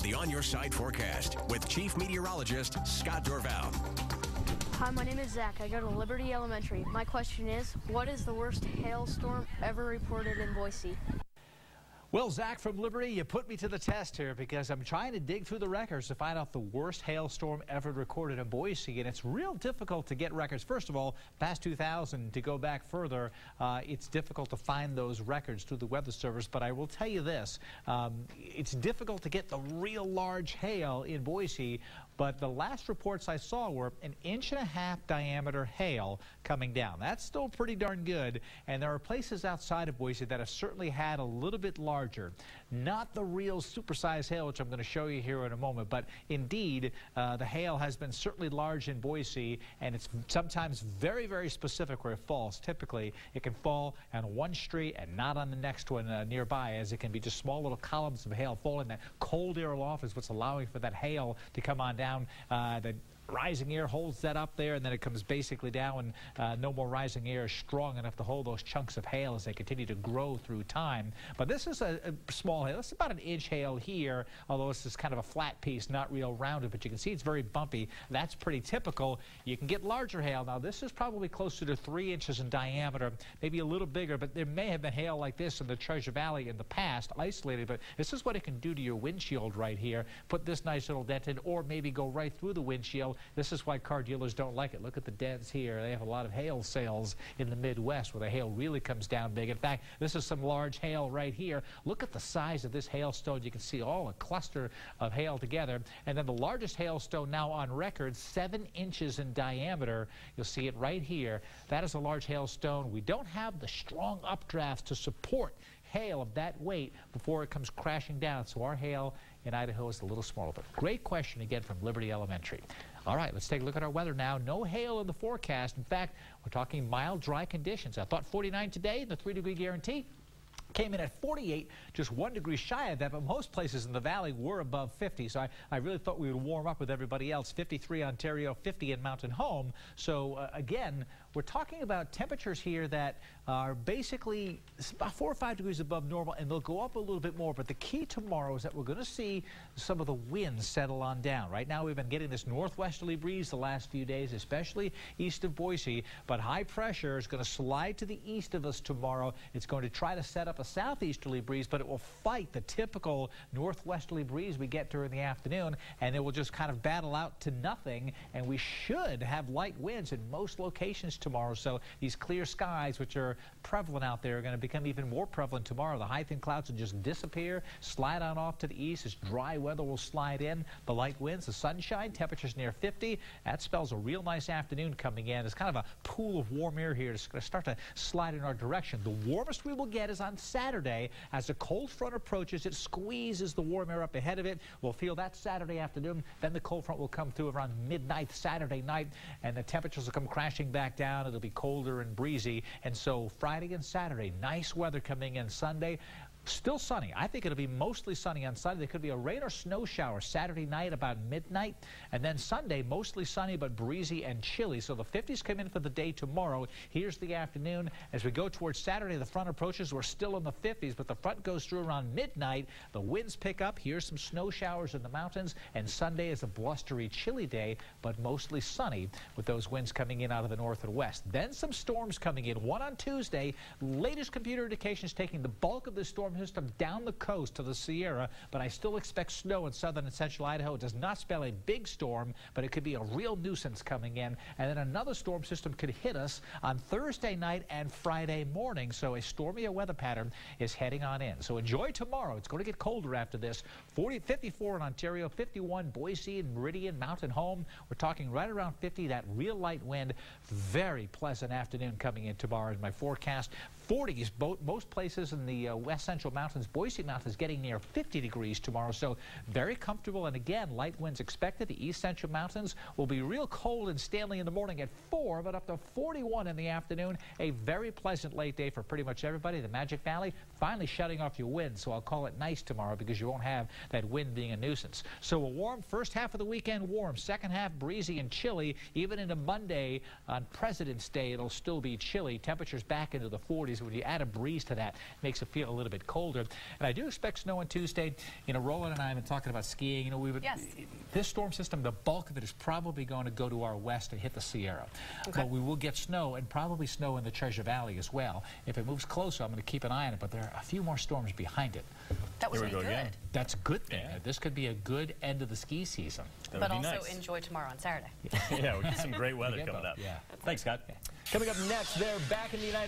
the On Your Side forecast with Chief Meteorologist Scott Dorval. Hi, my name is Zach. I go to Liberty Elementary. My question is, what is the worst hailstorm ever reported in Boise? Well, Zach from Liberty, you put me to the test here because I'm trying to dig through the records to find out the worst hailstorm ever recorded in Boise, and it's real difficult to get records. First of all, past 2000, to go back further, it's difficult to find those records through the Weather Service, but I will tell you this, it's difficult to get the real large hail in Boise, but the last reports I saw were 1.5 inch diameter hail coming down. That's still pretty darn good, and there are places outside of Boise that have certainly had a little bit larger. Not the real supersized hail, which I'm going to show you here in a moment, but indeed, the hail has been certainly large in Boise, and it's sometimes very, very specific where it falls. Typically, it can fall on one street and not on the next one nearby, as it can be just small little columns of hail falling. That cold air aloft is what's allowing for that hail to come on down. The rising air holds that up there, and then it comes basically down, and no more rising air is strong enough to hold those chunks of hail as they continue to grow through time. But this is a small hail. It's about 1 inch hail here, although this is kind of a flat piece, not real rounded, but you can see it's very bumpy. That's pretty typical. You can get larger hail. Now, this is probably closer to 3 inches in diameter, maybe a little bigger, but there may have been hail like this in the Treasure Valley in the past, isolated, but this is what it can do to your windshield right here. Put this nice little dent in, or maybe go right through the windshield. This is why car dealers don't like it. Look at the dents here. They have a lot of hail sales in the Midwest where the hail really comes down big. In fact, this is some large hail right here. Look at the size of this hailstone. You can see all a cluster of hail together. And then the largest hailstone now on record, 7 inches in diameter. You'll see it right here. That is a large hailstone. We don't have the strong updrafts to support hail of that weight before it comes crashing down. So our hail in Idaho is a little smaller. But great question again from Liberty Elementary. All right, let's take a look at our weather now. No hail in the forecast. In fact, we're talking mild, dry conditions. I thought 49 today, the 3-degree guarantee. Came in at 48, just 1 degree shy of that, but most places in the valley were above 50, so I really thought we would warm up with everybody else. 53 Ontario, 50 in Mountain Home. So again, we're talking about temperatures here that are basically about 4 or 5 degrees above normal, and they'll go up a little bit more. But the key tomorrow is that we're going to see some of the winds settle on down. Right now, we've been getting this northwesterly breeze the last few days, especially east of Boise, but high pressure is going to slide to the east of us tomorrow. It's going to try to set up a southeasterly breeze, but it will fight the typical northwesterly breeze we get during the afternoon, and it will just kind of battle out to nothing, and we should have light winds in most locations tomorrow. So these clear skies, which are prevalent out there, are going to become even more prevalent tomorrow. The high thin clouds will just disappear, slide on off to the east. This dry weather will slide in. The light winds, the sunshine, temperatures near 50. That spells a real nice afternoon coming in. It's kind of a pool of warm air here. It's going to start to slide in our direction. The warmest we will get is on Saturday. As the cold front approaches, it squeezes the warm air up ahead of it. We'll feel that Saturday afternoon. Then the cold front will come through around midnight Saturday night, and the temperatures will come crashing back down. It'll be colder and breezy. And so Friday and Saturday, nice weather coming in. Sunday, still sunny. I think it'll be mostly sunny on Sunday. There could be a rain or snow shower Saturday night about midnight. And then Sunday, mostly sunny but breezy and chilly. So the 50s come in for the day tomorrow. Here's the afternoon. As we go towards Saturday, the front approaches. We're still in the 50s, but the front goes through around midnight. The winds pick up. Here's some snow showers in the mountains. And Sunday is a blustery, chilly day, but mostly sunny with those winds coming in out of the north and west. Then some storms coming in. One on Tuesday. Latest computer indications taking the bulk of this storm system down the coast to the Sierra, but I still expect snow in southern and central Idaho. It does not spell a big storm, but it could be a real nuisance coming in. And then another storm system could hit us on Thursday night and Friday morning. So a stormier weather pattern is heading on in. So enjoy tomorrow. It's going to get colder after this. 54 in Ontario, 51 Boise and Meridian, Mountain Home. We're talking right around 50. That real light wind. Very pleasant afternoon coming in tomorrow in my forecast. 40s, most places in the west central mountains. Boise Mountains getting near 50 degrees tomorrow, so very comfortable. And again, light winds expected. The east central mountains will be real cold in Stanley in the morning at 4, but up to 41 in the afternoon. A very pleasant late day for pretty much everybody. The Magic Valley finally shutting off your wind, so I'll call it nice tomorrow because you won't have that wind being a nuisance. So a warm first half of the weekend, warm. Second half, breezy and chilly. Even into Monday on President's Day, it'll still be chilly. Temperatures back into the 40s. season. When you add a breeze to that, it makes it feel a little bit colder. And I do expect snow on Tuesday. You know, Roland and I have been talking about skiing. You know, this storm system, the bulk of it is probably going to go to our west and hit the Sierra. Okay. But we will get snow, and probably snow in the Treasure Valley as well. If it moves closer, I'm going to keep an eye on it, but there are a few more storms behind it. That was really good. Again. That's a good thing. Yeah. This could be a good end of the ski season. But also enjoy tomorrow on Saturday. Yeah, we got some great weather coming up. Yeah. Thanks, Scott. Coming up next, they're back in the United